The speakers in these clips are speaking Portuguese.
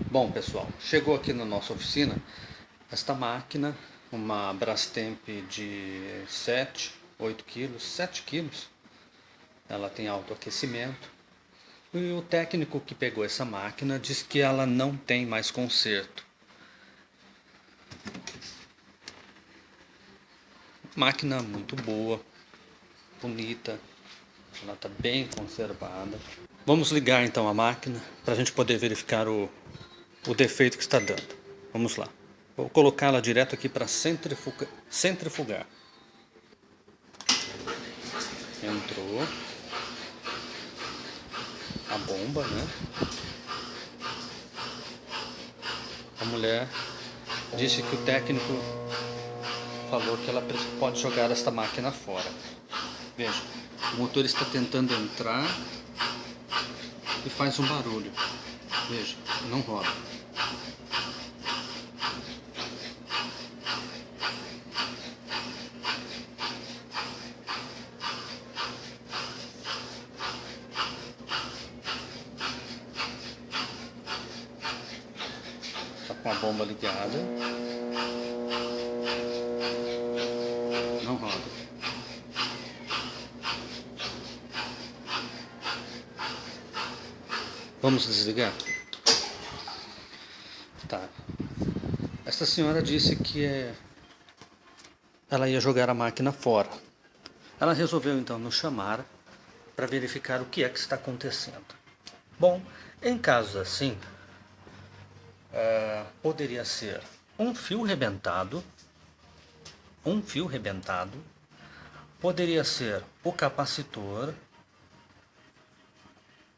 Bom, pessoal, chegou aqui na nossa oficina esta máquina, uma Brastemp de 7, 8 quilos, 7 quilos. Ela tem autoaquecimento. E o técnico que pegou essa máquina diz que ela não tem mais conserto. Máquina muito boa, bonita, ela está bem conservada. Vamos ligar então a máquina para a gente poder verificar o defeito que está dando. Vamos lá. Vou colocá-la direto aqui para centrifugar. Entrou a bomba, né? A mulher disse que o técnico falou que ela pode jogar esta máquina fora. Veja, o motor está tentando entrar e faz um barulho. Veja, não roda. Está com a bomba ligada. Não roda. Vamos desligar? Tá. Esta senhora disse que ela ia jogar a máquina fora. Ela resolveu então nos chamar para verificar o que é que está acontecendo. Bom, em casos assim, poderia ser um fio rebentado, poderia ser o capacitor,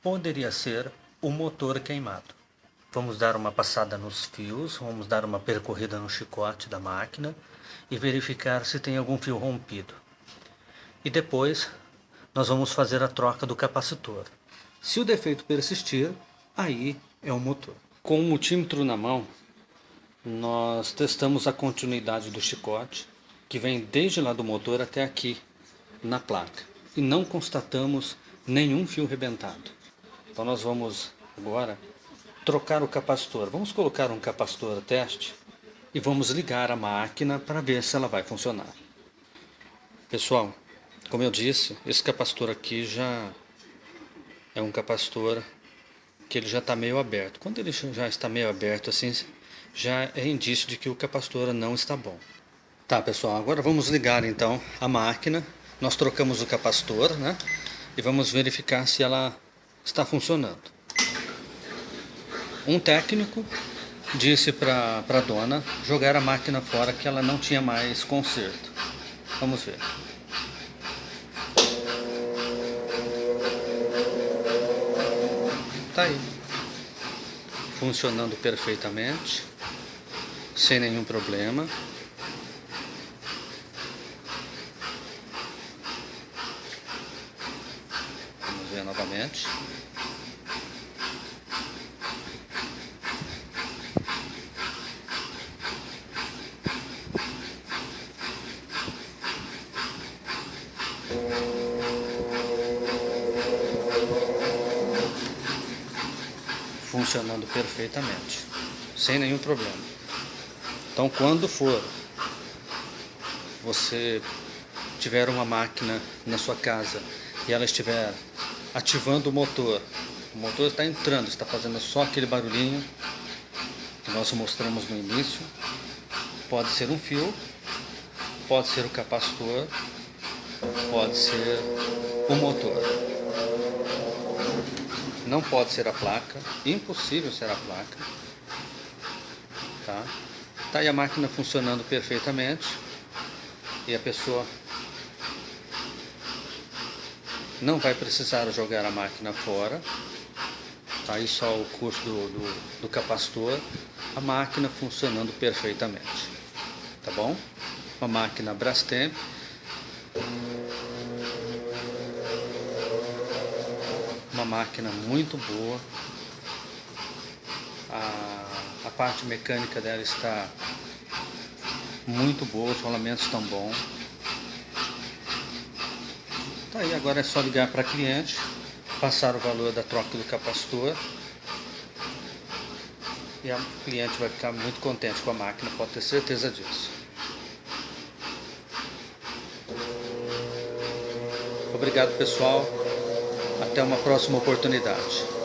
poderia ser o motor queimado. Vamos dar uma passada nos fios, vamos dar uma percorrida no chicote da máquina e verificar se tem algum fio rompido. E depois nós vamos fazer a troca do capacitor. Se o defeito persistir, aí é o motor. Com o multímetro na mão, nós testamos a continuidade do chicote, que vem desde lá do motor até aqui na placa, e não constatamos nenhum fio rebentado. Então nós vamos agora trocar o capacitor. Vamos colocar um capacitor teste e vamos ligar a máquina para ver se ela vai funcionar. Pessoal, como eu disse, esse capacitor aqui já é um capacitor que ele já está meio aberto. Quando ele já está meio aberto assim, já é indício de que o capacitor não está bom. Tá, pessoal, agora vamos ligar então a máquina. Nós trocamos o capacitor, né? E vamos verificar se ela está funcionando. Um técnico disse para a dona jogar a máquina fora, que ela não tinha mais conserto. Vamos ver. Tá aí, funcionando perfeitamente, sem nenhum problema. Vamos ver novamente. Funcionando perfeitamente, sem nenhum problema. Então, quando for você tiver uma máquina na sua casa e ela estiver ativando o motor está entrando, está fazendo só aquele barulhinho que nós mostramos no início, pode ser um fio, pode ser o capacitor, pode ser o motor. Não pode ser a placa, impossível ser a placa. Tá aí a máquina funcionando perfeitamente e a pessoa não vai precisar jogar a máquina fora. Tá aí só o custo do capacitor, a máquina funcionando perfeitamente. Tá bom? Uma máquina Brastemp. Uma máquina muito boa. A parte mecânica dela está muito boa, os rolamentos estão bons. Tá aí, agora é só ligar para cliente, passar o valor da troca do capacitor e a cliente vai ficar muito contente com a máquina, pode ter certeza disso. Obrigado, pessoal. Até uma próxima oportunidade.